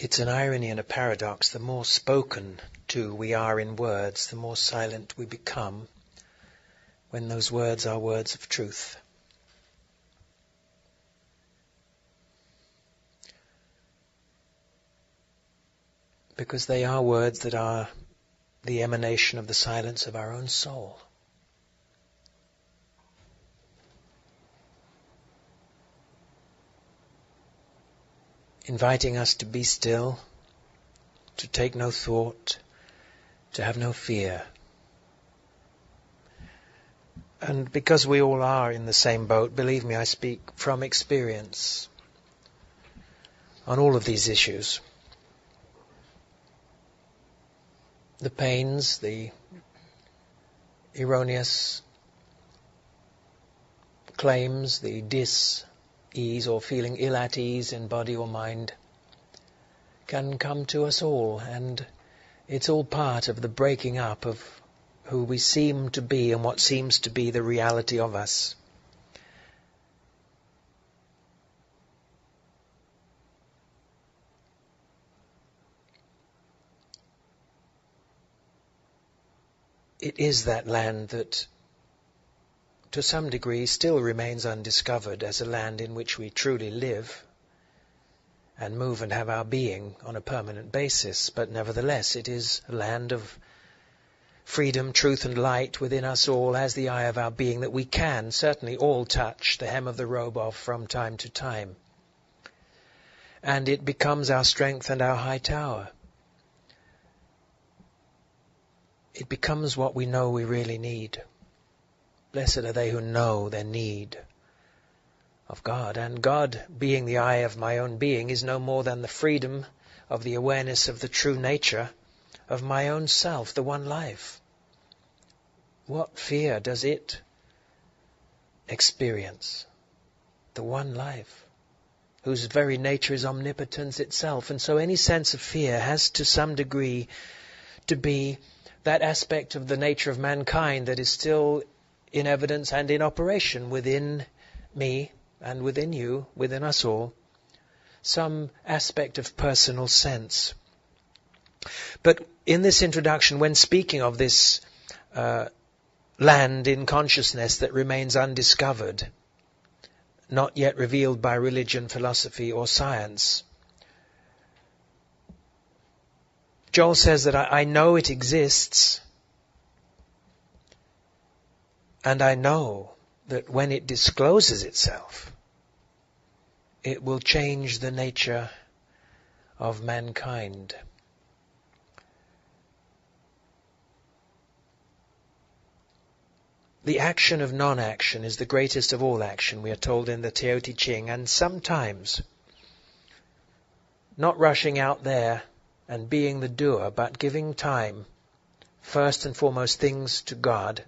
It's an irony and a paradox. The more spoken to we are in words, the more silent we become when those words are words of truth. Because they are words that are the emanation of the silence of our own soul. Inviting us to be still, to take no thought, to have no fear. And because we all are in the same boat, believe me, I speak from experience on all of these issues. The pains, the erroneous claims, the dis-ease or feeling ill at ease in body or mind can come to us all, and it's all part of the breaking up of who we seem to be and what seems to be the reality of us. It is that land that, to some degree, still remains undiscovered as a land in which we truly live and move and have our being on a permanent basis. But nevertheless, it is a land of freedom, truth and light within us all as the eye of our being that we can certainly all touch the hem of the robe of from time to time. And it becomes our strength and our high tower. It becomes what we know we really need. Blessed are they who know their need of God. And God, being the eye of my own being, is no more than the freedom of the awareness of the true nature of my own self, the one life. What fear does it experience? The one life, whose very nature is omnipotence itself. And so any sense of fear has to some degree to be that aspect of the nature of mankind that is still in evidence and in operation within me and within you, within us all. Some aspect of personal sense. But in this introduction, when speaking of this land in consciousness that remains undiscovered, not yet revealed by religion, philosophy or science, Joel says that I know it exists, and I know that when it discloses itself, it will change the nature of mankind. The action of non-action is the greatest of all action, we are told in the Tao Te Ching, and sometimes not rushing out there and being the doer, but giving time, first and foremost things to God,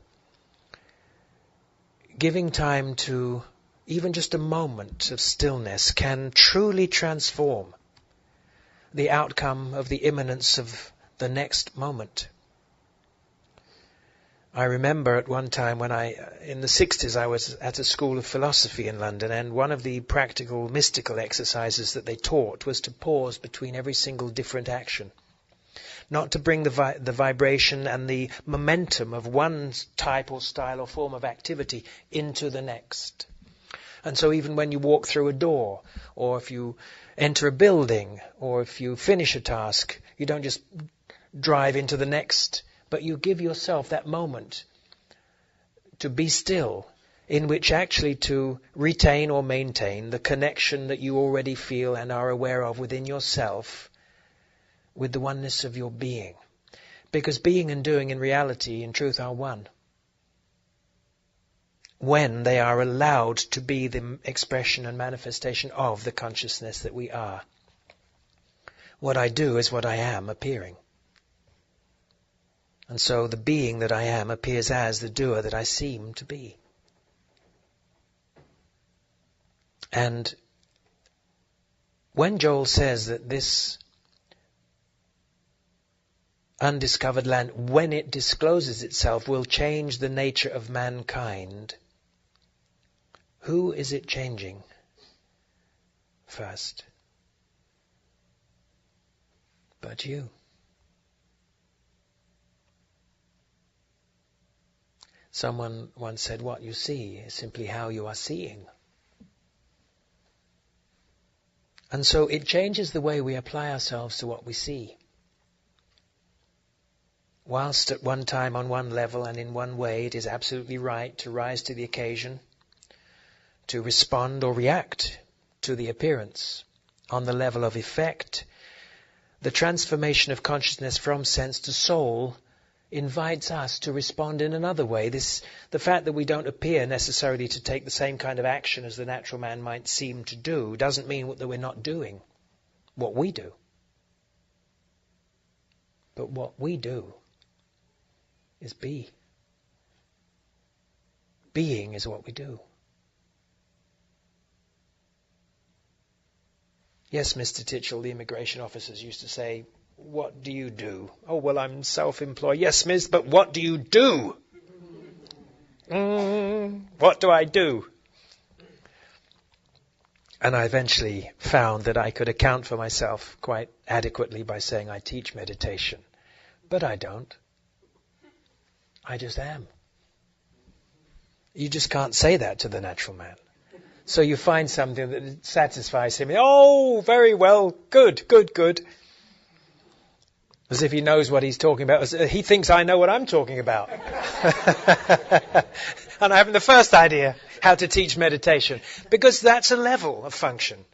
giving time to even just a moment of stillness can truly transform the outcome of the imminence of the next moment. I remember at one time when in the 60s, I was at a school of philosophy in London, and one of the practical mystical exercises that they taught was to pause between every single different action. Not to bring the vibration and the momentum of one type or style or form of activity into the next. And so even when you walk through a door, or if you enter a building, or if you finish a task, you don't just drive into the next, but you give yourself that moment to be still, in which actually to retain or maintain the connection that you already feel and are aware of within yourself with the oneness of your being. Because being and doing in reality, in truth, are one. When they are allowed to be the expression and manifestation of the consciousness that we are. What I do is what I am appearing. And so the being that I am appears as the doer that I seem to be. And when Joel says that this undiscovered land, when it discloses itself, will change the nature of mankind, who is it changing first? but you. Someone once said, what you see is simply how you are seeing. And so it changes the way we apply ourselves to what we see. Whilst at one time on one level and in one way it is absolutely right to rise to the occasion, to respond or react to the appearance on the level of effect, the transformation of consciousness from sense to soul invites us to respond in another way. The fact that we don't appear necessarily to take the same kind of action as the natural man might seem to do doesn't mean that we're not doing what we do. But what we do is be. Being is what we do. Yes, Mr. Titshall, the immigration officers used to say, what do you do? Oh, well, I'm self-employed. Yes, miss, but what do you do? What do I do? And I eventually found that I could account for myself quite adequately by saying I teach meditation. But I don't. I just am. You just can't say that to the natural man. So you find something that satisfies him. Oh, very well. Good, good, good. As if he knows what he's talking about. He thinks I know what I'm talking about. And I haven't the first idea how to teach meditation. Because that's a level of function.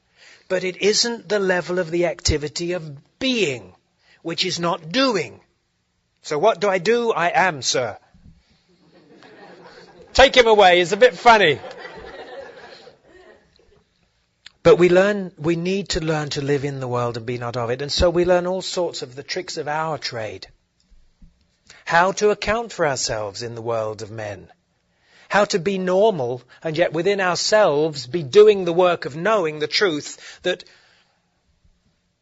But it isn't the level of the activity of being, which is not doing. So what do? I am, sir. Take him away. It's a bit funny. But we need to learn to live in the world and be not of it. And so we learn all sorts of the tricks of our trade. How to account for ourselves in the world of men. How to be normal and yet within ourselves be doing the work of knowing the truth that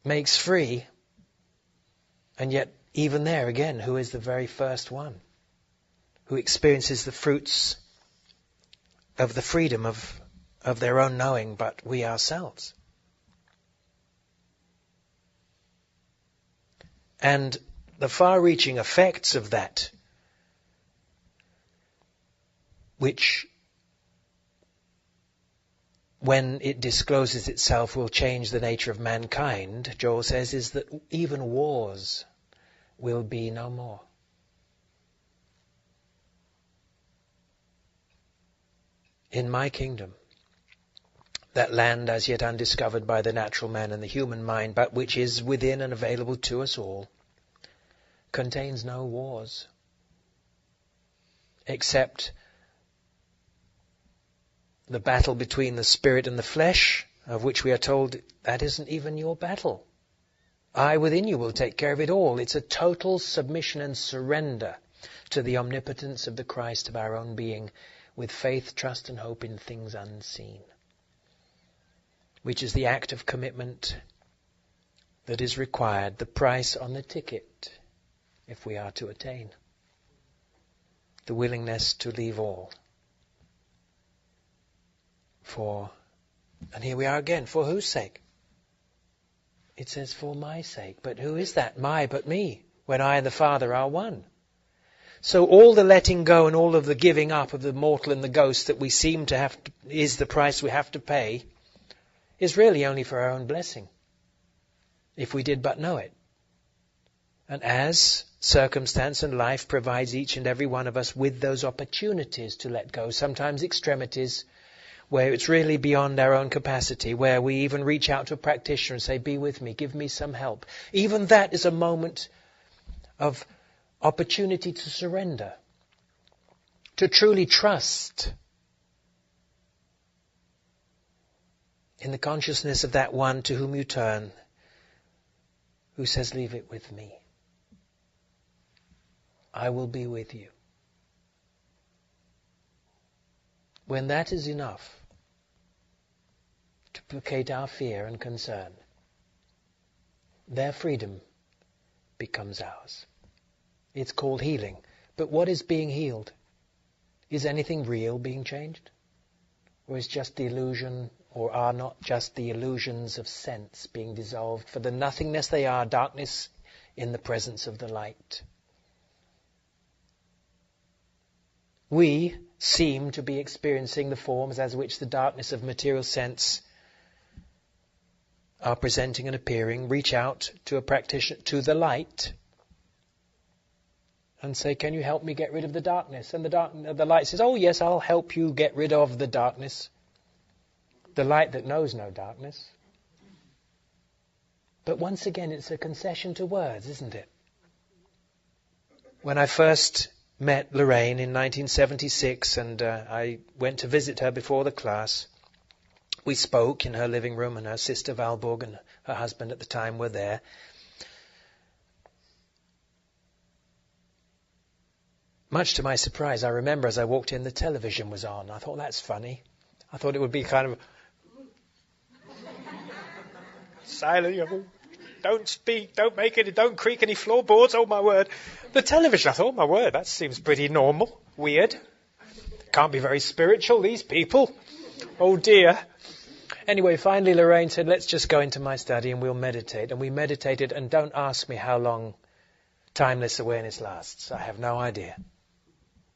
makes free. And yet even there again, who is the very first one? Who experiences the fruits of the freedom of their own knowing, but we ourselves. And the far-reaching effects of that, which, when it discloses itself, will change the nature of mankind, Joel says, is that even wars will be no more. In my kingdom, that land as yet undiscovered by the natural man and the human mind, but which is within and available to us all, contains no wars, except the battle between the spirit and the flesh, of which we are told that isn't even your battle. I within you will take care of it all. It's a total submission and surrender to the omnipotence of the Christ of our own being, with faith, trust and hope in things unseen, which is the act of commitment that is required, the price on the ticket, if we are to attain. The willingness to leave all. And here we are again, for whose sake? It says, for my sake. But who is that? My, but me, when I and the Father are one. So all the letting go and all of the giving up of the mortal and the ghost that we seem to have is the price we have to pay, is really only for our own blessing, if we did but know it. And as circumstance and life provides each and every one of us with those opportunities to let go, sometimes extremities where it's really beyond our own capacity, where we even reach out to a practitioner and say, be with me, give me some help. Even that is a moment of opportunity to surrender, to truly trust in the consciousness of that one to whom you turn, who says, leave it with me. I will be with you. When that is enough to placate our fear and concern, their freedom becomes ours. It's called healing. But what is being healed? Is anything real being changed? Or is just the illusion, or are not just the illusions of sense being dissolved? For the nothingness they are, darkness in the presence of the light. We seem to be experiencing the forms as which the darkness of material sense are presenting and appearing. Reach out to a practitioner, to the light, and say, can you help me get rid of the darkness? And the light says, oh yes, I'll help you get rid of the darkness. The light that knows no darkness. But once again, it's a concession to words, isn't it? When I first met Lorraine in 1976, and I went to visit her before the class, we spoke in her living room, and her sister Valborg and her husband at the time were there. Much to my surprise, I remember as I walked in, the television was on. I thought, that's funny. I thought it would be kind of silent. Don't speak, don't make any, don't creak any floorboards, oh my word. The television, I thought, oh my word, that seems pretty normal, weird. Can't be very spiritual, these people. Oh dear. Anyway, finally Lorraine said, let's just go into my study and we'll meditate. And we meditated, and don't ask me how long timeless awareness lasts. I have no idea.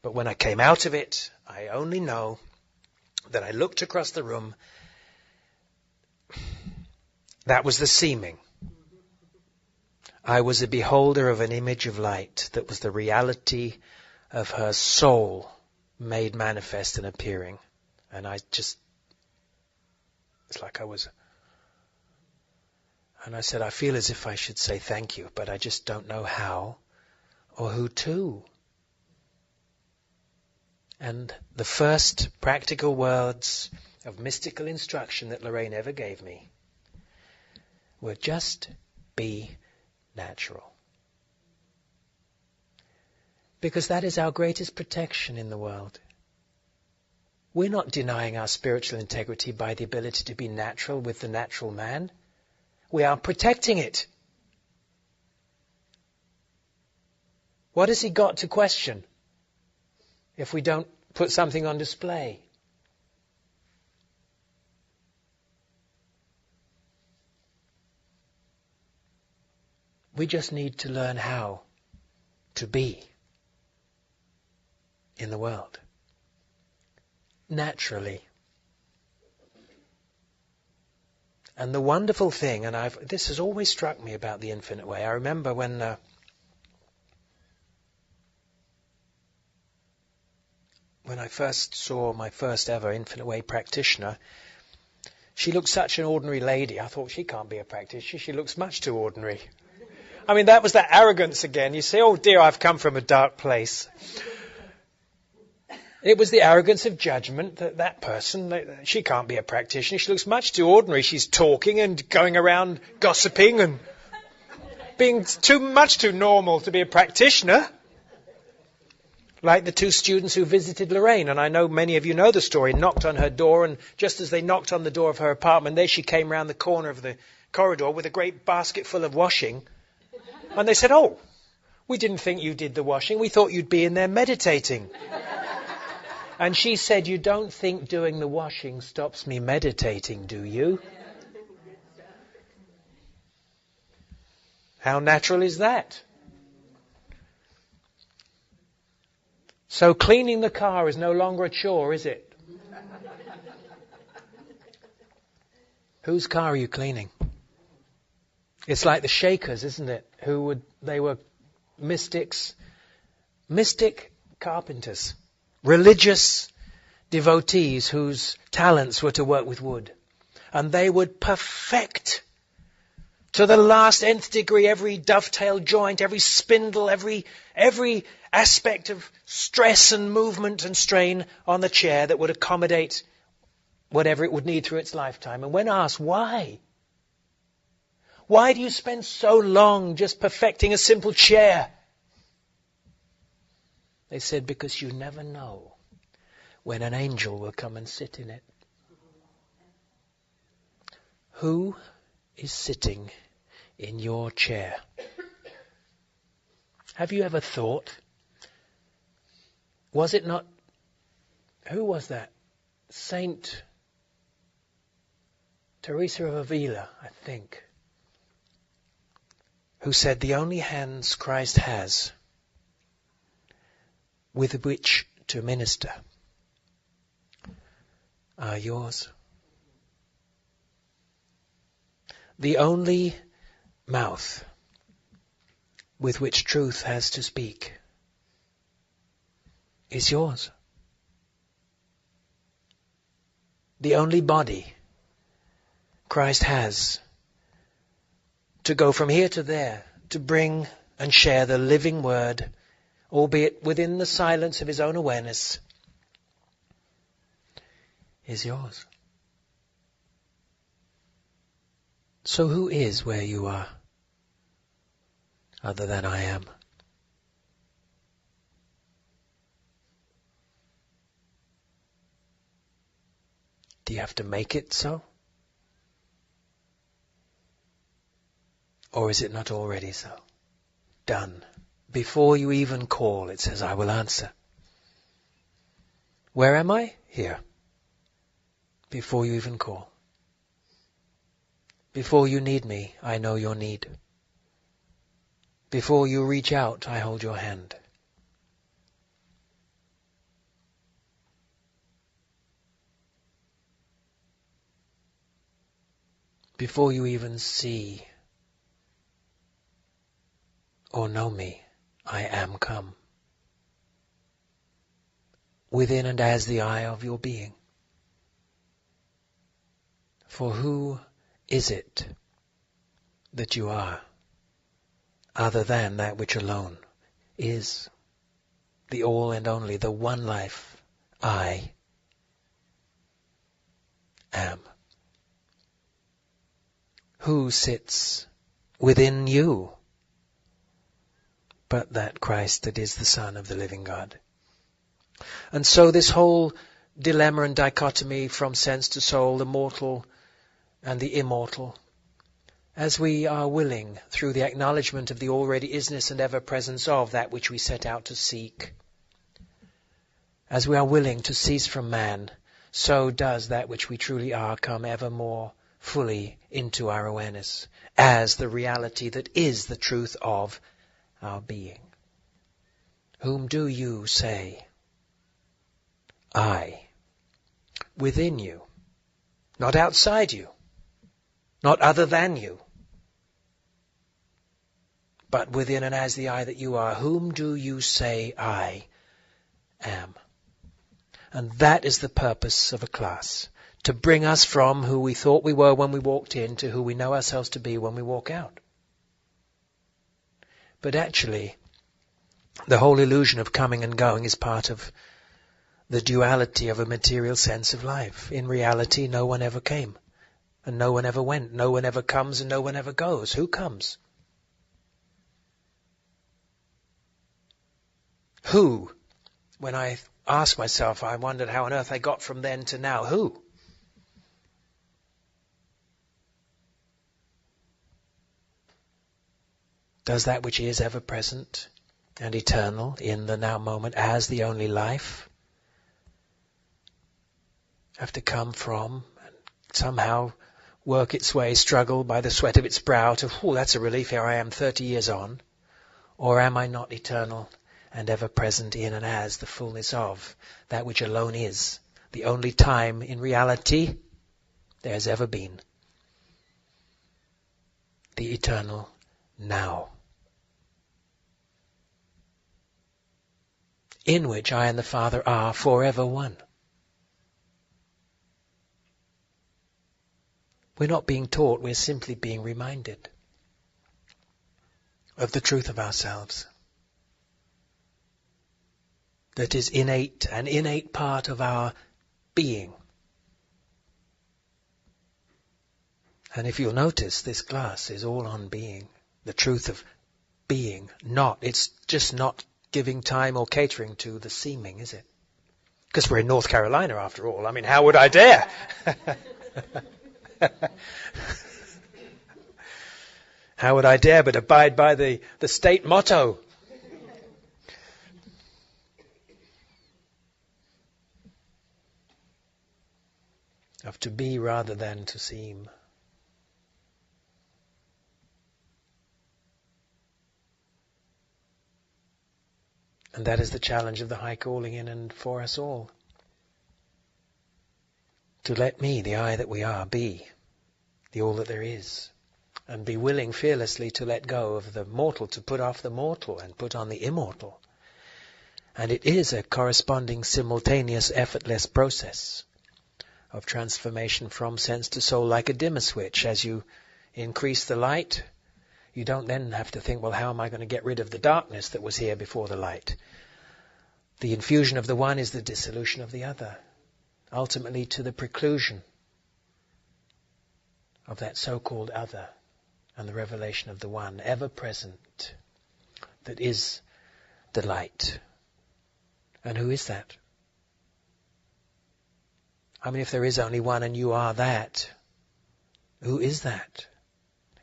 But when I came out of it, I only know that I looked across the room. That was the seeming. I was a beholder of an image of light that was the reality of her soul made manifest and appearing. And it's like I was. And I said, I feel as if I should say thank you, but I just don't know how or who to. And the first practical words of mystical instruction that Lorraine ever gave me were just be natural. Because that is our greatest protection in the world. We're not denying our spiritual integrity by the ability to be natural with the natural man. We are protecting it. What has he got to question if we don't put something on display? We just need to learn how to be in the world. Naturally. And the wonderful thing, and this has always struck me about the infinite way. I remember when I first saw my first ever infinite way practitioner, she looked such an ordinary lady. I thought, she can't be a practitioner. She looks much too ordinary. I mean, that was that arrogance again. You say, oh dear, I've come from a dark place. It was the arrogance of judgment that person, she can't be a practitioner. She looks much too ordinary. She's talking and going around gossiping and being much too normal to be a practitioner. Like the two students who visited Lorraine, and I know many of you know the story, knocked on her door, and just as they knocked on the door of her apartment, there she came round the corner of the corridor with a great basket full of washing. And they said, oh, we didn't think you did the washing. We thought you'd be in there meditating. And she said, you don't think doing the washing stops me meditating, do you? How natural is that? So cleaning the car is no longer a chore, is it? Whose car are you cleaning? It's like the Shakers, isn't it? They were mystics, mystic carpenters, religious devotees whose talents were to work with wood. And they would perfect to the last nth degree every dovetail joint, every spindle, every aspect of stress and movement and strain on the chair that would accommodate whatever it would need through its lifetime. And when asked, why? Why do you spend so long just perfecting a simple chair? They said, because you never know when an angel will come and sit in it. Who is sitting in your chair? Have you ever thought, was it not, who was that? Saint Teresa of Avila, I think. who said the only hands Christ has with which to minister are yours. The only mouth with which truth has to speak is yours. The only body Christ has to go from here to there, to bring and share the living word, albeit within the silence of his own awareness, is yours. So who is where you are, other than I am? Do you have to make it so? Or is it not already so? Done. Before you even call, it says, I will answer. Where am I? Here. Before you even call. Before you need me, I know your need. Before you reach out, I hold your hand. Before you even see or know me, I am come. Within and as the eye of your being. For who is it that you are, other than that which alone is the all and only, the one life, I am? Who sits within you but that Christ that is the Son of the living God? And so this whole dilemma and dichotomy from sense to soul, the mortal and the immortal, as we are willing, through the acknowledgement of the already isness and ever-presence of that which we set out to seek, as we are willing to cease from man, so does that which we truly are come ever more fully into our awareness as the reality that is the truth of our being. Whom do you say? I. Within you. Not outside you. Not other than you. But within and as the I that you are. Whom do you say I am? And that is the purpose of a class. To bring us from who we thought we were when we walked in to who we know ourselves to be when we walk out. But actually, the whole illusion of coming and going is part of the duality of a material sense of life. In reality, no one ever came, and no one ever went. No one ever comes, and no one ever goes. Who comes? Who? When I asked myself, I wondered how on earth I got from then to now. Who? Does that which is ever present and eternal in the now moment as the only life have to come from and somehow work its way, struggle by the sweat of its brow to, that's a relief, here I am 30 years on? Or am I not eternal and ever present in and as the fullness of that which alone is, the only time in reality there has ever been? The eternal now, in which I and the Father are forever one. We're not being taught, we're simply being reminded of the truth of ourselves. That is innate, an innate part of our being. And if you'll notice, this class is all on being. The truth of being. It's just not giving time or catering to the seeming, is it? Because we're in North Carolina after all. I mean, how would I dare? How would I dare but abide by the state motto? Of to be rather than to seem. And that is the challenge of the high calling in and for us all. To let me, the I that we are, be the all that there is. And be willing fearlessly to let go of the mortal, to put off the mortal and put on the immortal. And it is a corresponding, simultaneous, effortless process of transformation from sense to soul, like a dimmer switch. As you increase the light, you don't then have to think, well, how am I going to get rid of the darkness that was here before the light? The infusion of the one is the dissolution of the other, ultimately to the preclusion of that so-called other and the revelation of the one, ever present, that is the light. And who is that? I mean, if there is only one and you are that, who is that?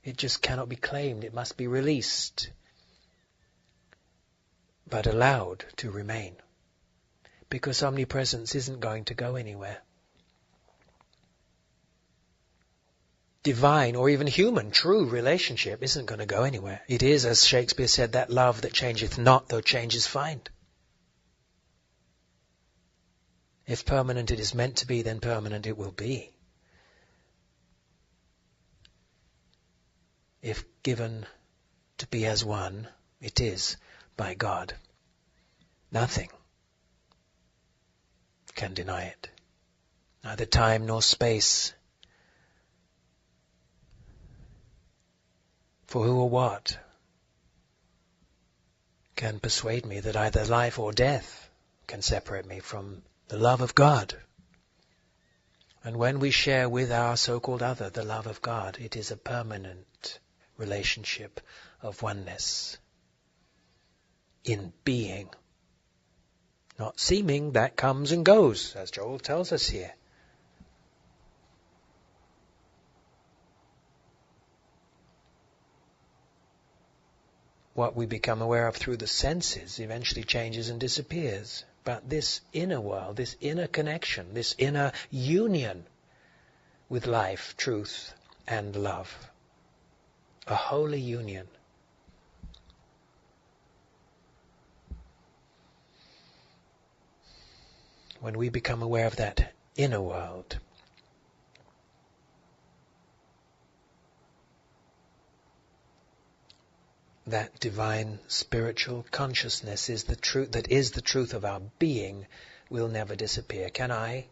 It just cannot be claimed. It must be released, but allowed to remain. Because omnipresence isn't going to go anywhere. Divine or even human, true relationship isn't going to go anywhere. It is, as Shakespeare said, that love that changeth not, though changes find. If permanent it is meant to be, then permanent it will be. If given to be as one, it is by God. Nothing can deny it. Neither time nor space. For who or what can persuade me that either life or death can separate me from the love of God? And when we share with our so-called other the love of God, it is a permanent relationship of oneness in being. Not seeming, that comes and goes, as Joel tells us here. What we become aware of through the senses eventually changes and disappears. But this inner world, this inner connection, this inner union with life, truth, and love, a holy union, when we become aware of that inner world, that divine spiritual consciousness is the truth, that is the truth of our being, will never disappear. Can I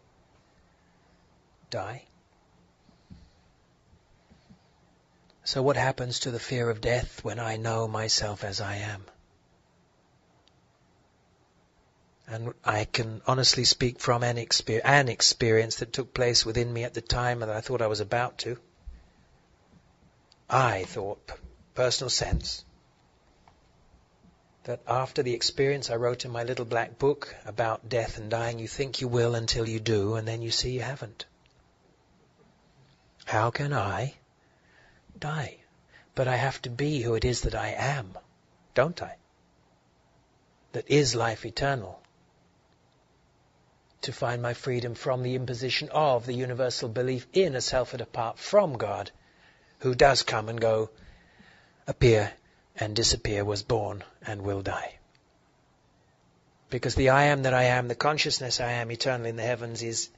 die? So what happens to the fear of death when I know myself as I am? And I can honestly speak from an experience that took place within me at the time that I thought I was about to. I thought, personal sense, that after the experience I wrote in my little black book about death and dying, you think you will until you do, and then you see you haven't. How can I die? But I have to be who it is that I am, don't I? That is life eternal. To find my freedom from the imposition of the universal belief in a selfhood apart from God, who does come and go, appear and disappear, was born and will die. Because the I am that I am, the consciousness I am eternally in the heavens, is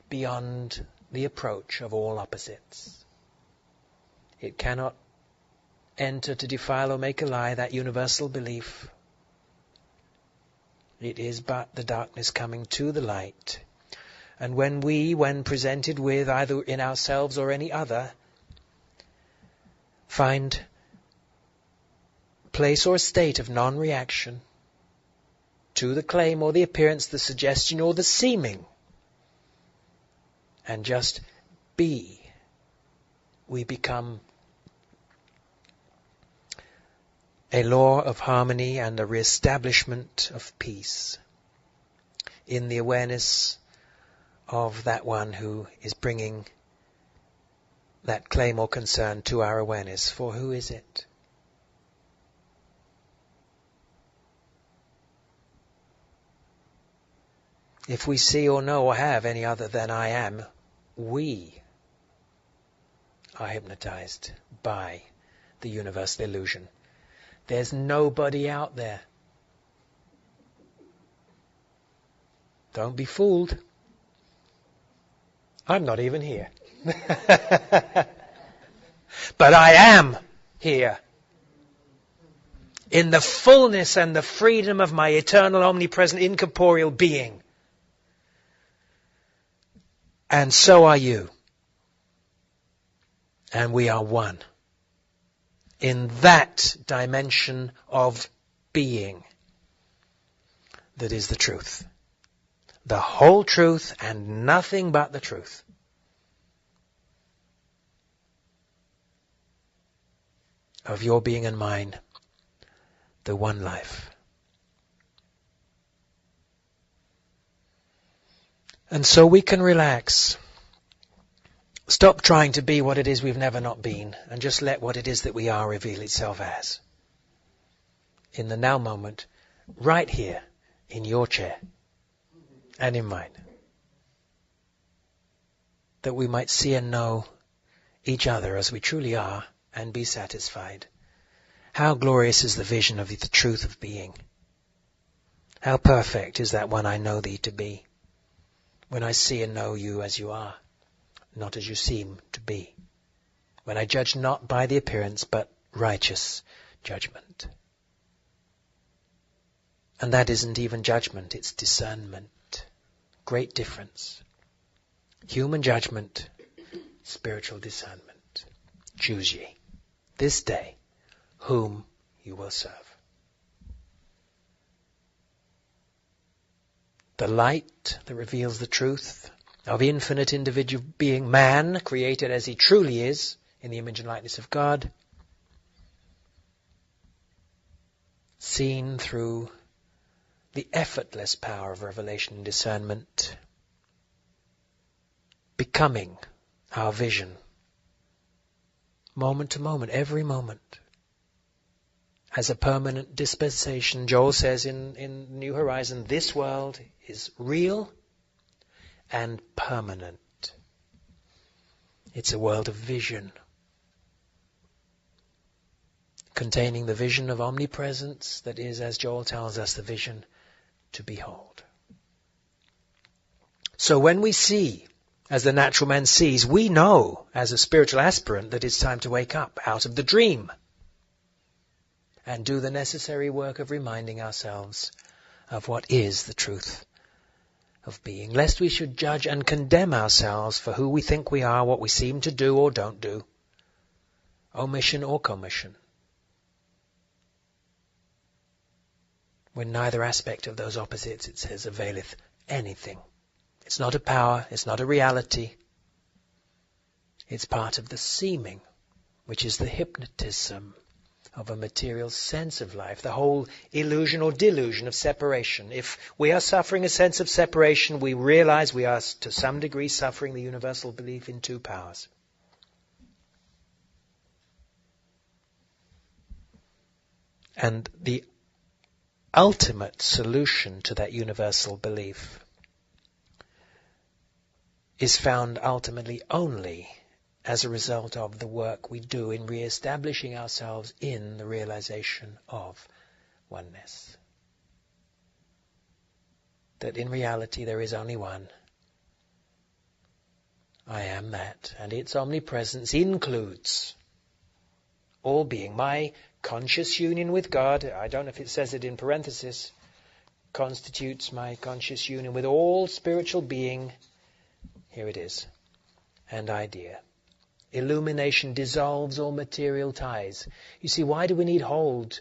beyond the approach of all opposites. It cannot enter to defile or make a lie, that universal belief. It is but the darkness coming to the light. And when presented with, either in ourselves or any other, find place or state of non-reaction to the claim or the appearance, the suggestion or the seeming, and just be, we become a law of harmony and a re-establishment of peace in the awareness of that one who is bringing that claim or concern to our awareness. For who is it? If we see or know or have any other than I am, we are hypnotized by the universal illusion. There's nobody out there. Don't be fooled. I'm not even here. But I am here. In the fullness and the freedom of my eternal, omnipresent, incorporeal being. And so are you. And we are one. In that dimension of being that is the truth. The whole truth and nothing but the truth. Of your being and mine, the one life. And so we can relax. Stop trying to be what it is we've never not been, and just let what it is that we are reveal itself as. In the now moment, right here, in your chair, and in mine. That we might see and know each other as we truly are, and be satisfied. How glorious is the vision of the truth of being. How perfect is that one I know thee to be, when I see and know you as you are, not as you seem to be. When I judge not by the appearance, but righteous judgment. And that isn't even judgment, it's discernment. Great difference. Human judgment, spiritual discernment. Choose ye this day whom you will serve. The light that reveals the truth of infinite individual being, man, created as he truly is, in the image and likeness of God, seen through the effortless power of revelation and discernment, becoming our vision, moment to moment, every moment, as a permanent dispensation. Joel says in New Horizon, this world is real and permanent. It's a world of vision, containing the vision of omnipresence that is, as Joel tells us, the vision to behold. So when we see, as the natural man sees, we know, as a spiritual aspirant, that it's time to wake up out of the dream and do the necessary work of reminding ourselves of what is the truth of being, lest we should judge and condemn ourselves for who we think we are, what we seem to do or don't do, omission or commission, when neither aspect of those opposites, it says, availeth anything. It's not a power, it's not a reality. It's part of the seeming, which is the hypnotism of a material sense of life, the whole illusion or delusion of separation. If we are suffering a sense of separation, we realize we are to some degree suffering the universal belief in two powers. And the ultimate solution to that universal belief is found ultimately only as a result of the work we do in re-establishing ourselves in the realization of oneness. That in reality there is only one. I am that, and its omnipresence includes all being. My conscious union with God, I don't know if it says it in parenthesis, constitutes my conscious union with all spiritual being. Here it is. And idea. Illumination dissolves all material ties. You see, why do we need hold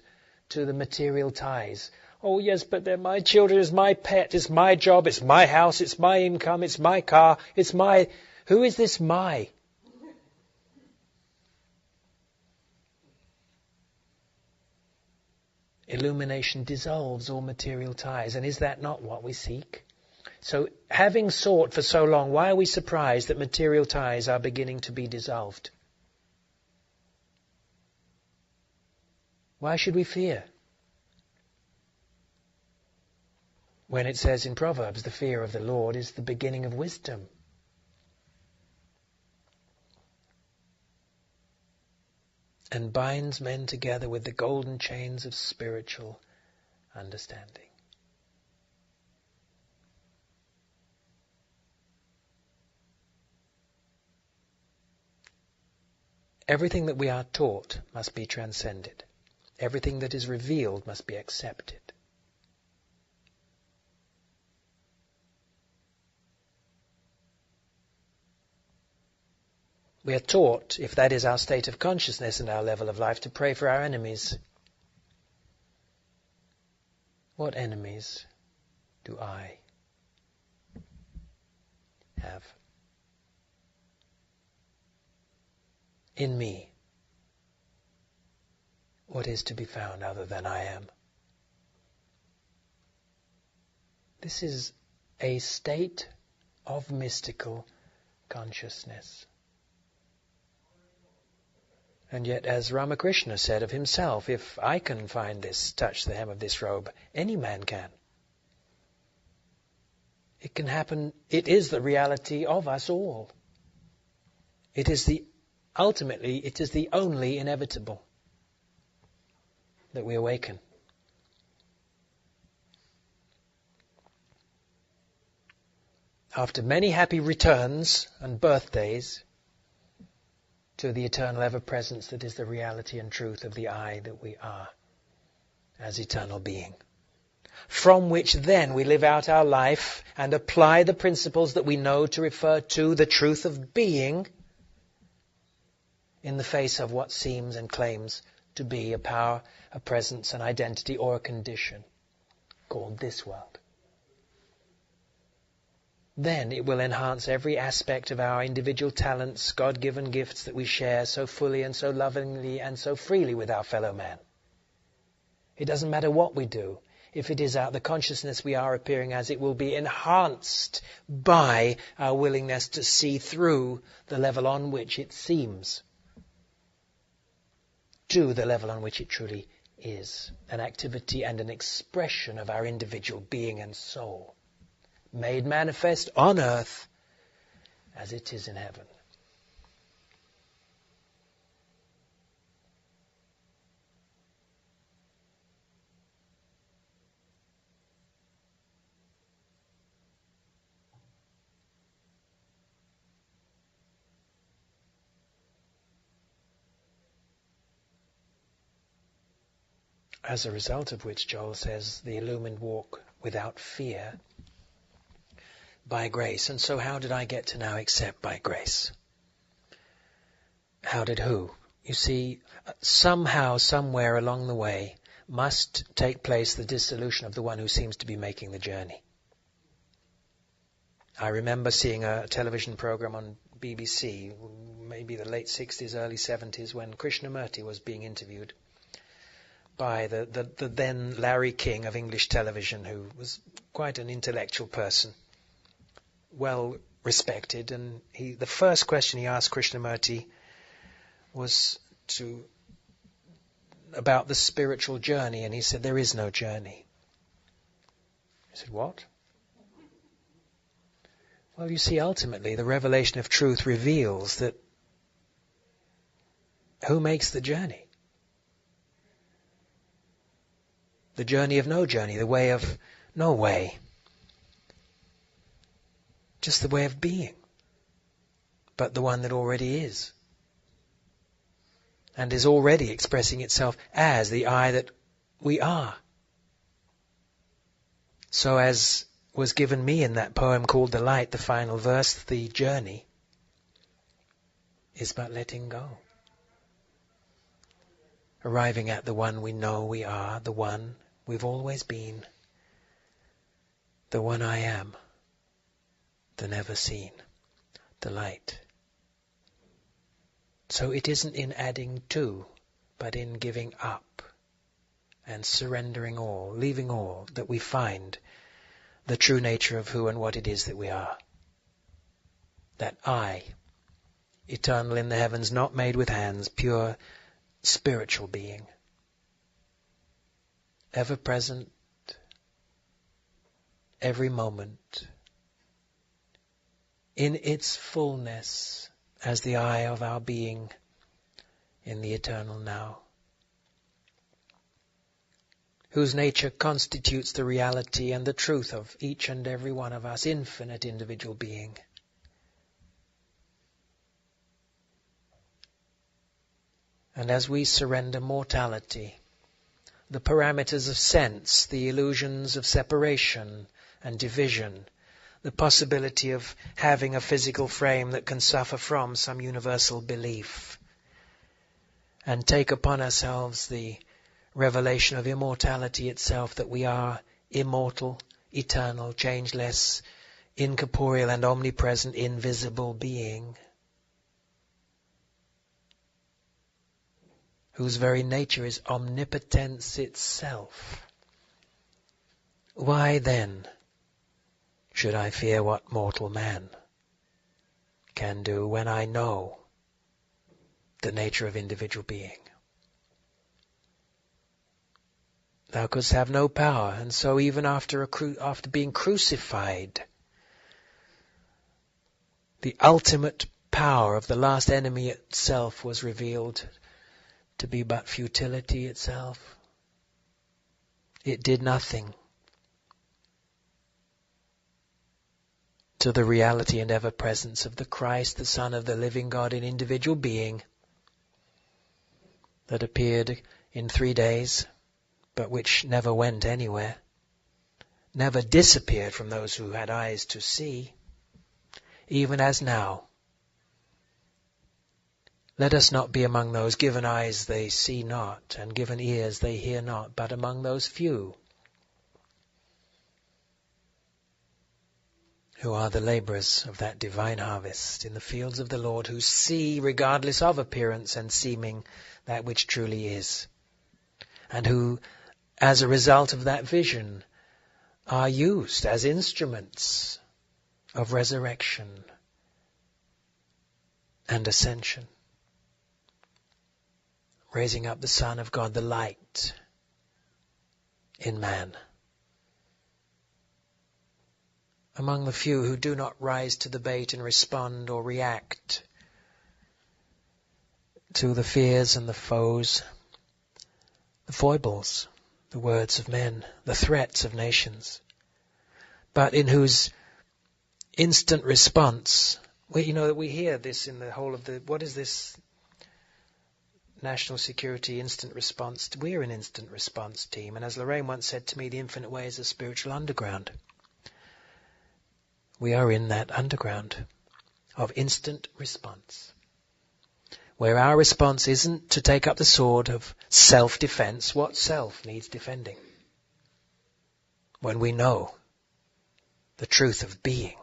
to the material ties? Oh yes, but they're my children, it's my pet, it's my job, it's my house, it's my income, it's my car, it's my... Who is this my? Illumination dissolves all material ties. And is that not what we seek? So, having sought for so long, why are we surprised that material ties are beginning to be dissolved? Why should we fear? When it says in Proverbs, the fear of the Lord is the beginning of wisdom. And binds men together with the golden chains of spiritual understanding. Everything that we are taught must be transcended. Everything that is revealed must be accepted. We are taught, if that is our state of consciousness and our level of life, to pray for our enemies. What enemies do I have? In me, what is to be found other than I am? This is a state of mystical consciousness. And yet, as Ramakrishna said of himself, if I can find this, touch the hem of this robe, any man can. It can happen. It is the reality of us all. Ultimately, it is the only inevitable that we awaken. After many happy returns and birthdays to the eternal ever-presence that is the reality and truth of the I that we are as eternal being. From which then we live out our life and apply the principles that we know to refer to the truth of being in the face of what seems and claims to be a power, a presence, an identity, or a condition called this world. Then it will enhance every aspect of our individual talents, God-given gifts that we share so fully and so lovingly and so freely with our fellow man. It doesn't matter what we do. If it is out the consciousness we are appearing as, it will be enhanced by our willingness to see through the level on which it seems to the level on which it truly is, an activity and an expression of our individual being and soul, made manifest on earth as it is in heaven. As a result of which, Joel says, the illumined walk without fear by grace. And so how did I get to now accept by grace? How did who? You see, somehow, somewhere along the way, must take place the dissolution of the one who seems to be making the journey. I remember seeing a television program on BBC, maybe the late 60s, early 70s, when Krishnamurti was being interviewed by the then Larry King of English television, who was quite an intellectual person, well respected, and the first question he asked Krishnamurti was about the spiritual journey, and he said, "There is no journey." He said, "What?" Well, you see, ultimately, the revelation of truth reveals that who makes the journey? The journey of no journey, the way of no way. Just the way of being, but the one that already is. And is already expressing itself as the I that we are. So as was given me in that poem called The Light, the final verse, the journey is but letting go. Arriving at the one we know we are, the one we've always been, the one I am, the never seen, the light. So it isn't in adding to, but in giving up and surrendering all, leaving all, that we find the true nature of who and what it is that we are. That I, eternal in the heavens, not made with hands, pure spiritual being, ever present, every moment, in its fullness as the I of our being in the eternal now, whose nature constitutes the reality and the truth of each and every one of us, infinite individual being. And as we surrender mortality, the parameters of sense, the illusions of separation and division, the possibility of having a physical frame that can suffer from some universal belief, and take upon ourselves the revelation of immortality itself, that we are immortal, eternal, changeless, incorporeal and omnipresent, invisible being, whose very nature is omnipotence itself. Why then should I fear what mortal man can do when I know the nature of individual being? Thou couldst have no power, and so even after being crucified, the ultimate power of the last enemy itself was revealed to be but futility itself. It did nothing to the reality and ever-presence of the Christ, the Son of the living God, in individual being, that appeared in 3 days, but which never went anywhere, never disappeared from those who had eyes to see, even as now. Let us not be among those given eyes they see not, and given ears they hear not, but among those few who are the laborers of that divine harvest in the fields of the Lord, who see, regardless of appearance and seeming, that which truly is, and who, as a result of that vision, are used as instruments of resurrection and ascension, raising up the Son of God, the light in man. Among the few who do not rise to the bait and respond or react to the fears and the foes, the foibles, the words of men, the threats of nations, but in whose instant response, we hear this in the whole of what is this national security instant response? We're an instant response team, and as Lorraine once said to me, the infinite way is a spiritual underground. We are in that underground of instant response, where our response isn't to take up the sword of self-defense. What self needs defending? When we know the truth of being.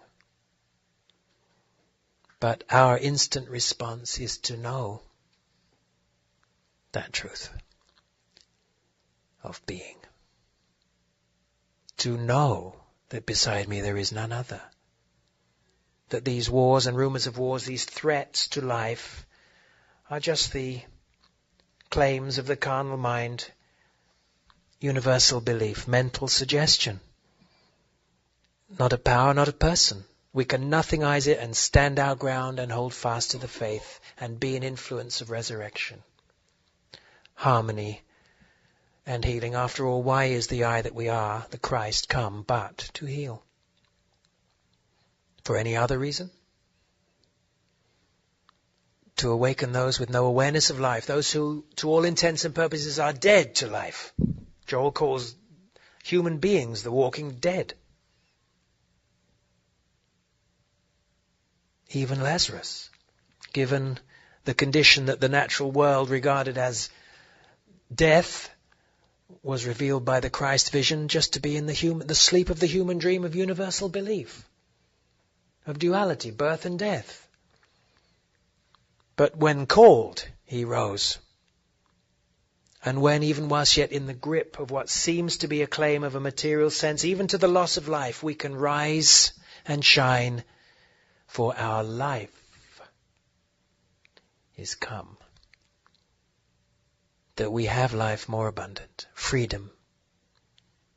But our instant response is to know that truth of being. To know that beside me there is none other. That these wars and rumors of wars, these threats to life, are just the claims of the carnal mind, universal belief, mental suggestion. Not a power, not a person. We can nothingize it and stand our ground and hold fast to the faith and be an influence of resurrection. Harmony and healing. After all, why is the I that we are, the Christ, come but to heal? For any other reason? To awaken those with no awareness of life, those who, to all intents and purposes, are dead to life. Joel calls human beings the walking dead. Even Lazarus, given the condition that the natural world regarded as death, was revealed by the Christ vision just to be in the sleep of the human dream of universal belief, of duality, birth and death. But when called, he rose. And when, even whilst yet in the grip of what seems to be a claim of a material sense, even to the loss of life, we can rise and shine, for our life is come. That we have life more abundant, freedom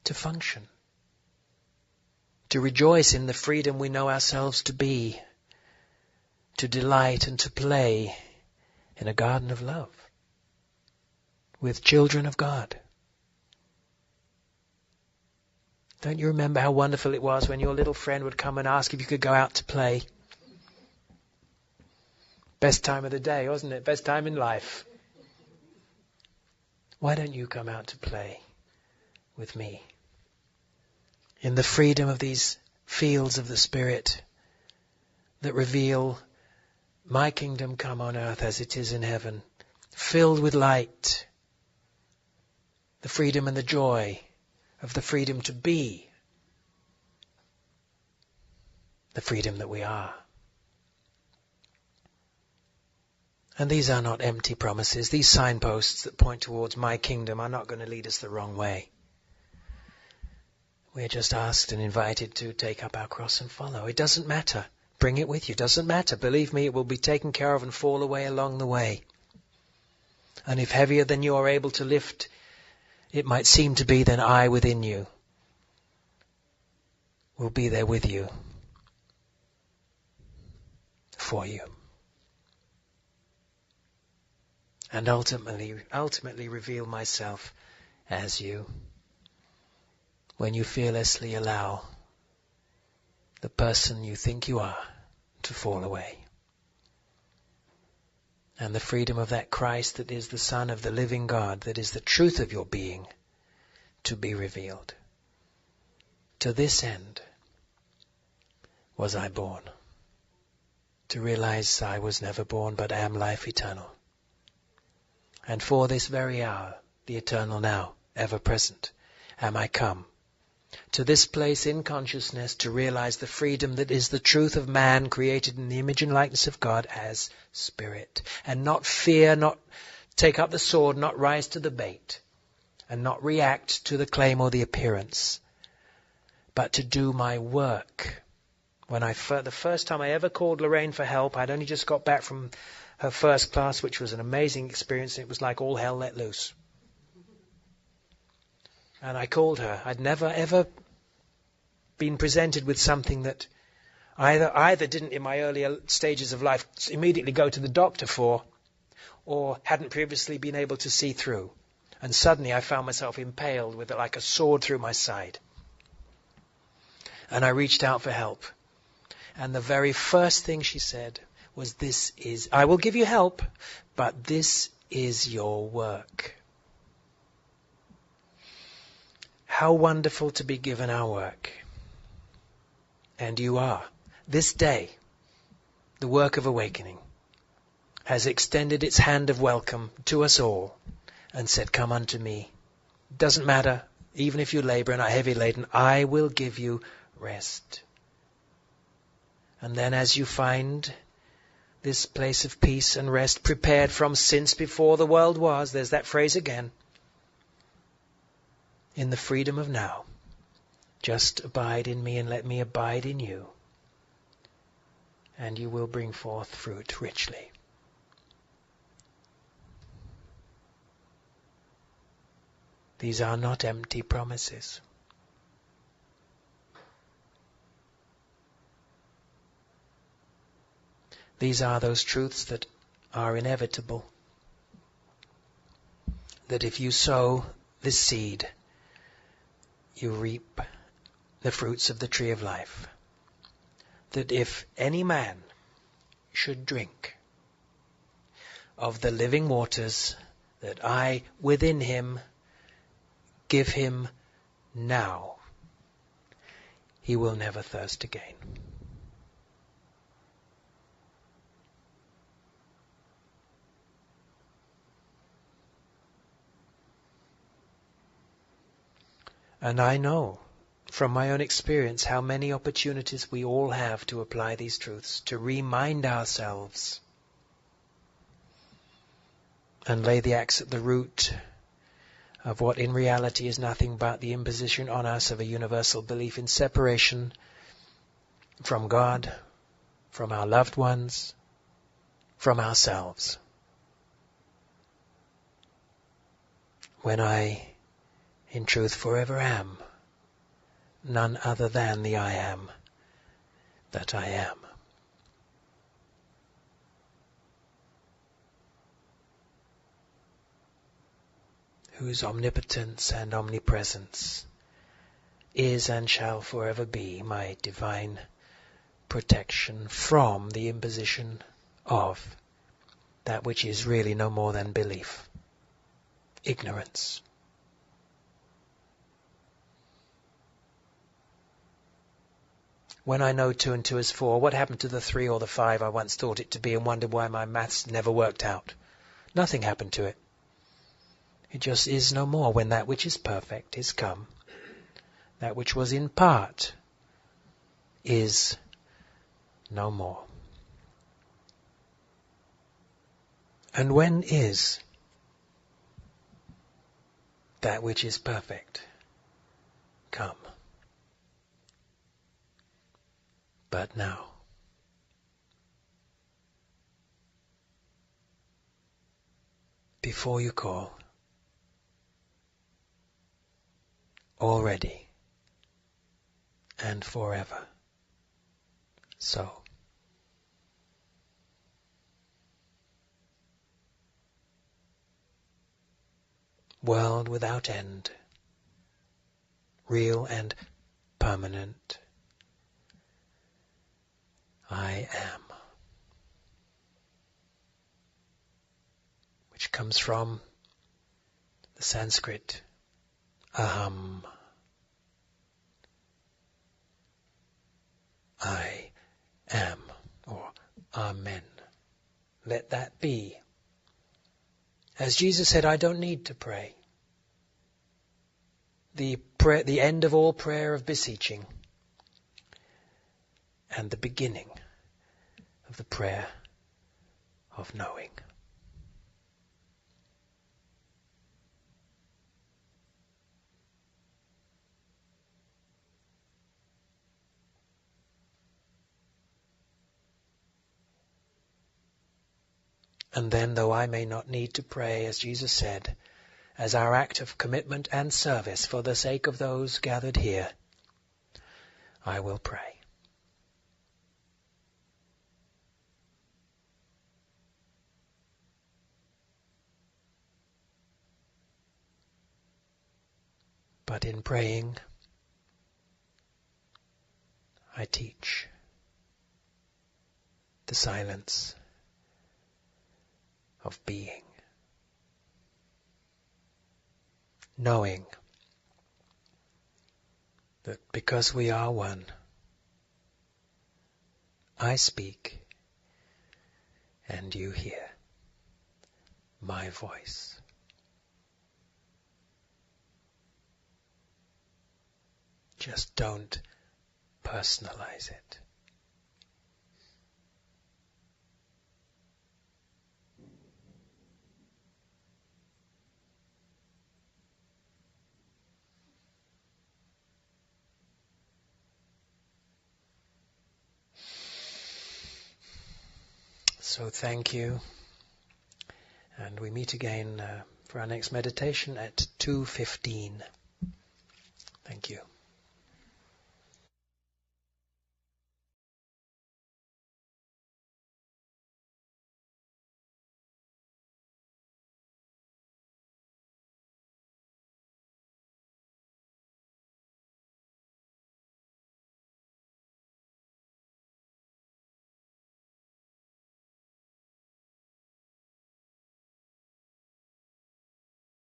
to function, to rejoice in the freedom we know ourselves to be, to delight and to play in a garden of love with children of God. Don't you remember how wonderful it was when your little friend would come and ask if you could go out to play? Best time of the day, wasn't it? Best time in life. Why don't you come out to play with me in the freedom of these fields of the Spirit that reveal my kingdom come on earth as it is in heaven, filled with light, the freedom and the joy of the freedom to be, the freedom that we are. And these are not empty promises. These signposts that point towards my kingdom are not going to lead us the wrong way. We're just asked and invited to take up our cross and follow. It doesn't matter. Bring it with you. It doesn't matter. Believe me, it will be taken care of and fall away along the way. And if heavier than you are able to lift, it might seem to be, then I within you will be there with you, for you. And ultimately reveal myself as you, when you fearlessly allow the person you think you are to fall away. And the freedom of that Christ that is the Son of the living God, that is the truth of your being, to be revealed. To this end was I born, to realize I was never born but am life eternal. And for this very hour, the eternal now, ever present, am I come to this place in consciousness to realize the freedom that is the truth of man created in the image and likeness of God as spirit. And not fear, not take up the sword, not rise to the bait, and not react to the claim or the appearance, but to do my work. When the first time I ever called Lorraine for help, I'd only just got back from her first class, which was an amazing experience. It was like all hell let loose. And I called her. I'd never ever been presented with something that either didn't in my earlier stages of life immediately go to the doctor for, or hadn't previously been able to see through. And suddenly I found myself impaled with like a sword through my side. And I reached out for help. And the very first thing she said was, I will give you help, but this is your work. How wonderful to be given our work. And you are. This day, the work of awakening has extended its hand of welcome to us all and said, come unto me. Doesn't matter, even if you labor and are heavy laden, I will give you rest. And then as you find this place of peace and rest prepared from since before the world was, there's that phrase again, in the freedom of now, just abide in me and let me abide in you, and you will bring forth fruit richly. These are not empty promises. These are those truths that are inevitable. That if you sow this seed, you reap the fruits of the tree of life. That if any man should drink of the living waters that I within him give him now, he will never thirst again. And I know from my own experience how many opportunities we all have to apply these truths, to remind ourselves and lay the axe at the root of what in reality is nothing but the imposition on us of a universal belief in separation from God, from our loved ones, from ourselves. When I in truth forever am none other than the I am that I am. Whose omnipotence and omnipresence is and shall forever be my divine protection from the imposition of that which is really no more than belief. ignorance. When I know 2 and 2 is 4, what happened to the 3 or the 5 I once thought it to be and wondered why my maths never worked out? Nothing happened to it. It just is no more when that which is perfect is come. That which was in part is no more. And when is that which is perfect come? But now. Before you call. Already. And forever. So. World without end. Real and permanent. I am. Which comes from the Sanskrit aham. I am, or amen. Let that be. As Jesus said, I don't need to pray. The end of all prayer of beseeching, and the beginning of the prayer of knowing. And then, though I may not need to pray, as Jesus said, as our act of commitment and service for the sake of those gathered here, I will pray. But in praying, I teach the silence of being. Knowing that because we are one, I speak and you hear my voice. Just don't personalize it. So thank you. And we meet again for our next meditation at 2:15. Thank you.